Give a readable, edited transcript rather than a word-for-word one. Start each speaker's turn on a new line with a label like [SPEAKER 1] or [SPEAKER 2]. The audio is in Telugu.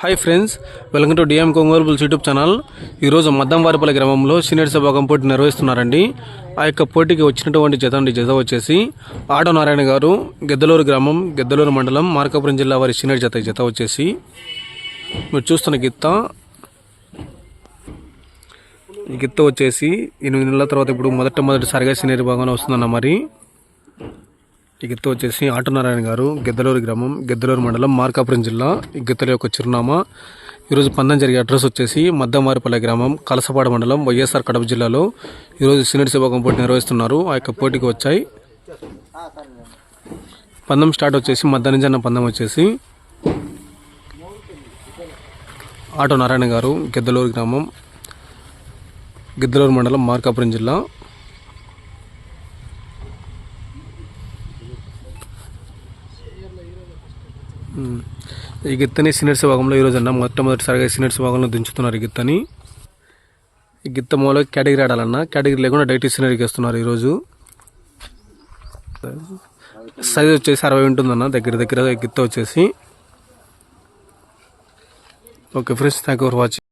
[SPEAKER 1] Hi friends, welcome to DM Kongolu bulls YouTube channel. ఈరోజు మద్దంవారిపల్లి గ్రామంలో సీనియర్స్ విభాగం పోటీ నిర్వహిస్తున్నారండి. ఆ యొక్క పోటీకి వచ్చినటువంటి జత వచ్చేసి ఆటో నారాయణ గారు, గెద్దలూరు గ్రామం, గెద్దలూరు మండలం, మార్కాపురం జిల్లా వారి సీనియర్ జత వచ్చేసి మీరు చూస్తున్న ఈ గిత్త వచ్చేసి 8 నెలల తర్వాత ఇప్పుడు మొదటిసారిగా సీనియర్ విభాగంలో వస్తుందన్న. మరి ఈ గిత్త వచ్చేసి ఆటో నారాయణ గారు, గెద్దలూరు గ్రామం, గెద్దలూరు మండలం, మార్కాపురం జిల్లా. ఈ గిత్తల యొక్క చిరునామా. ఈరోజు పందెం జరిగే అడ్రస్ వచ్చేసి మద్దంవారిపల్లి గ్రామం, కలసపాడు మండలం, వైఎస్ఆర్ కడప జిల్లాలో ఈరోజు సీనియర్స్ విభాగం పోటీ నిర్వహిస్తున్నారు. ఆ యొక్క పోటీకి వచ్చాయి. పందెం స్టార్ట్ వచ్చేసి మధ్యాహ్నం పందెం వచ్చేసి ఆటో నారాయణ గారు, గెద్దలూరు గ్రామం, గెద్దలూరు మండలం, మార్కాపురం జిల్లా. ఈ గిత్తని సీనియర్స్ విభాగంలో ఈరోజు మొట్టమొదటిసారిగా సీనియర్స్ విభాగంలో దించుతున్నారు. ఈ గిత్త మూల కేటగిరీ ఆడాలన్నా కేటగిరీ లేకుండా డైరెక్ట్ సీనియర్కి వేస్తున్నారు. ఈరోజు సైజ్ వచ్చేసి 60 ఉంటుందన్న దగ్గర గిత్త వచ్చేసి. Okay friends, thank you for watching.